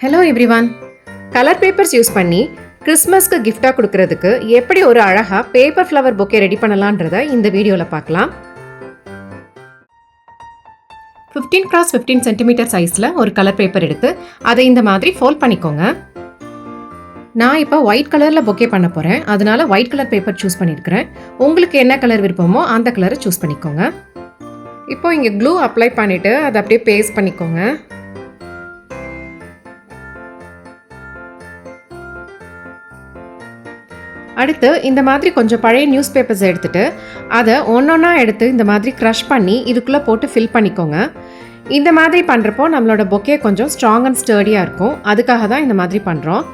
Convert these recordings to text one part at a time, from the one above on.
Hello everyone. Colour papers use பண்ணி கிறிஸ்மஸ்க்கு கிஃப்டாக கொடுக்கறதுக்கு எப்படி ஒரு அழகாக பேப்பர் ஃப்ளவர் பொக்கே ரெடி பண்ணலான்றதை இந்த வீடியோவில் பார்க்கலாம். 15x15 சென்டிமீட்டர் சைஸில் ஒரு கலர் பேப்பர் எடுத்து அதை இந்த மாதிரி ஃபோல்ட் பண்ணிக்கோங்க. நான் இப்போ ஒயிட் கலரில் பொக்கே பண்ண போகிறேன், அதனால ஒயிட் கலர் பேப்பர் சூஸ் பண்ணியிருக்கிறேன். உங்களுக்கு என்ன கலர் விருப்பமோ அந்த கலரை சூஸ் பண்ணிக்கோங்க. இப்போ இங்கே க்ளூ அப்ளை பண்ணிவிட்டு அதை அப்படியே பேஸ்ட் பண்ணிக்கோங்க. அடுத்து இந்த மாதிரி கொஞ்சம் பழைய நியூஸ் பேப்பர்ஸ் எடுத்துகிட்டு அதை ஒன்றொன்னா எடுத்து இந்த மாதிரி க்ரஷ் பண்ணி இதுக்குள்ளே போட்டு ஃபில் பண்ணிக்கோங்க. இந்த மாதிரி பண்ணுறப்போ நம்மளோட பொக்கே கொஞ்சம் ஸ்ட்ராங் அண்ட் ஸ்டர்டியாக இருக்கும், அதுக்காக தான் இந்த மாதிரி பண்ணுறோம்.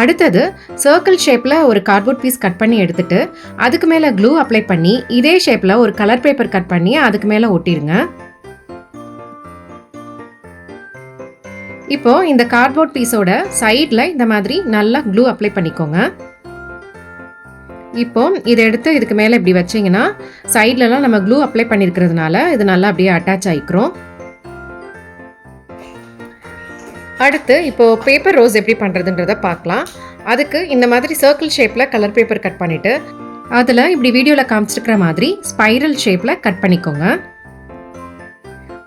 அடுத்தது சர்க்கிள் ஷேப்பில் ஒரு கார்ட்போர்ட் பீஸ் கட் பண்ணி எடுத்துகிட்டு அதுக்கு மேலே க்ளூ அப்ளை பண்ணி இதே ஷேப்பில் ஒரு கலர் பேப்பர் கட் பண்ணி அதுக்கு மேலே ஒட்டிடுங்க. இப்போது இந்த கார்ட்போர்ட் பீஸோட சைடில் இந்த மாதிரி நல்லா க்ளூ அப்ளை பண்ணிக்கோங்க. இப்போ இதை எடுத்து இதுக்கு மேலே இப்படி வச்சிங்கன்னா சைட்லலாம் நம்ம க்ளூ அப்ளை பண்ணியிருக்கிறதுனால இது நல்லா அப்படியே அட்டாச் ஆகிக்கிறோம். அடுத்து இப்போது பேப்பர் ரோஸ் எப்படி பண்ணுறதுன்றதை பார்க்கலாம். அதுக்கு இந்த மாதிரி சர்க்கிள் ஷேப்பில் கலர் பேப்பர் கட் பண்ணிவிட்டு அதில் இப்படி வீடியோவில் காமிச்சிருக்கிற மாதிரி ஸ்பைரல் ஷேப்பில் கட் பண்ணிக்கோங்க.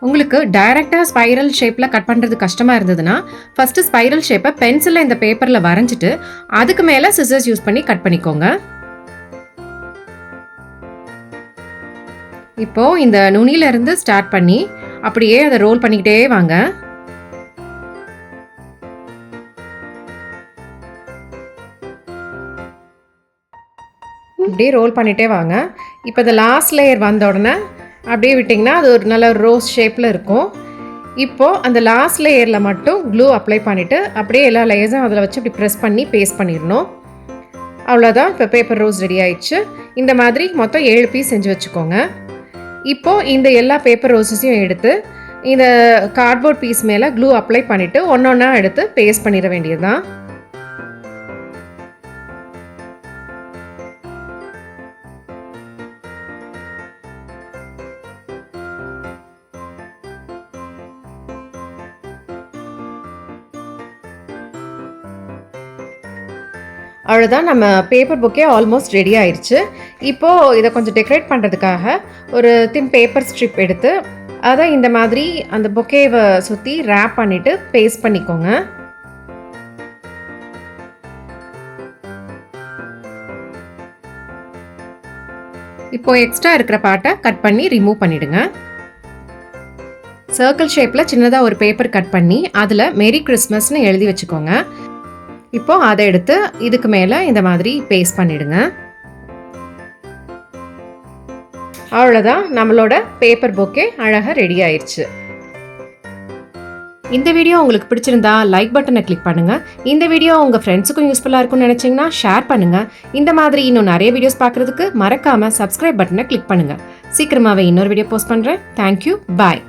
உங்களுக்கு டைரெக்டாக ஸ்பைரல் ஷேப்பில் கட் பண்ணுறது கஷ்டமாக இருந்ததுன்னா ஃபஸ்ட்டு ஸ்பைரல் ஷேப்பை பென்சிலில் இந்த பேப்பரில் வரைஞ்சிட்டு அதுக்கு மேலே சிசர்ஸ் யூஸ் பண்ணி கட் பண்ணிக்கோங்க. இப்போது இந்த நுனியிலேருந்து ஸ்டார்ட் பண்ணி அப்படியே அதை ரோல் பண்ணிக்கிட்டே வாங்க. அப்படியே ரோல் பண்ணிகிட்டே வாங்க. இப்போ இந்த லாஸ்ட் லேயர் வந்த உடனே அப்படியே விட்டிங்கன்னா அது ஒரு நல்ல ரோஸ் ஷேப்பில் இருக்கும். இப்போது அந்த லாஸ்ட் லேயரில் மட்டும் க்ளூ அப்ளை பண்ணிவிட்டு அப்படியே எல்லா லேயர்ஸும் அதில் வச்சு இப்படி ப்ரெஸ் பண்ணி பேஸ்ட் பண்ணிடணும். அவ்வளோதான், இப்போ பேப்பர் ரோஸ் ரெடி ஆயிடுச்சு. இந்த மாதிரி மொத்தம் 7 பீஸ் செஞ்சு வச்சுக்கோங்க. இப்போது இந்த எல்லா பேப்பர் ரோஸஸையும் எடுத்து இந்த கார்ட்போர்ட் பீஸ் மேலே க்ளூ அப்ளை பண்ணிவிட்டு ஒன்றொன்னா எடுத்து பேஸ்ட் பண்ணிட வேண்டியது தான். அவ்வளோதான், நம்ம பேப்பர் பொக்கே ஆல்மோஸ்ட் ரெடி ஆயிடுச்சு. இப்போது இதை கொஞ்சம் டெக்கரேட் பண்ணுறதுக்காக ஒரு தின் பேப்பர் ஸ்ட்ரிப் எடுத்து அதை இந்த மாதிரி அந்த பொக்கேவை சுற்றி ரேப் பண்ணிவிட்டு பேஸ்ட் பண்ணிக்கோங்க. இப்போது எக்ஸ்ட்ரா இருக்கிற பார்ட்டை கட் பண்ணி ரிமூவ் பண்ணிவிடுங்க. சர்க்கிள் ஷேப்பில் சின்னதாக ஒரு பேப்பர் கட் பண்ணி அதில் மேரி கிறிஸ்மஸ்னு எழுதி வச்சுக்கோங்க. இப்போது அதை எடுத்து இதுக்கு மேலே இந்த மாதிரி பேஸ்ட் பண்ணிடுங்க. அவ்வளோதான், நம்மளோட பேப்பர் பொக்கே அழகாக ரெடி ஆயிடுச்சு. இந்த வீடியோ உங்களுக்கு பிடிச்சிருந்தா லைக் பட்டனை கிளிக் பண்ணுங்கள். இந்த வீடியோ உங்கள் ஃப்ரெண்ட்ஸுக்கும் யூஸ்ஃபுல்லாக இருக்கும்னு நினச்சிங்கன்னா ஷேர் பண்ணுங்கள். இந்த மாதிரி இன்னும் நிறைய வீடியோஸ் பார்க்குறதுக்கு மறக்காமல் சப்ஸ்கிரைப் பட்டனை கிளிக் பண்ணுங்கள். சீக்கிரமாகவே இன்னொரு வீடியோ போஸ்ட் பண்ணுறேன். தேங்க்யூ, பாய்.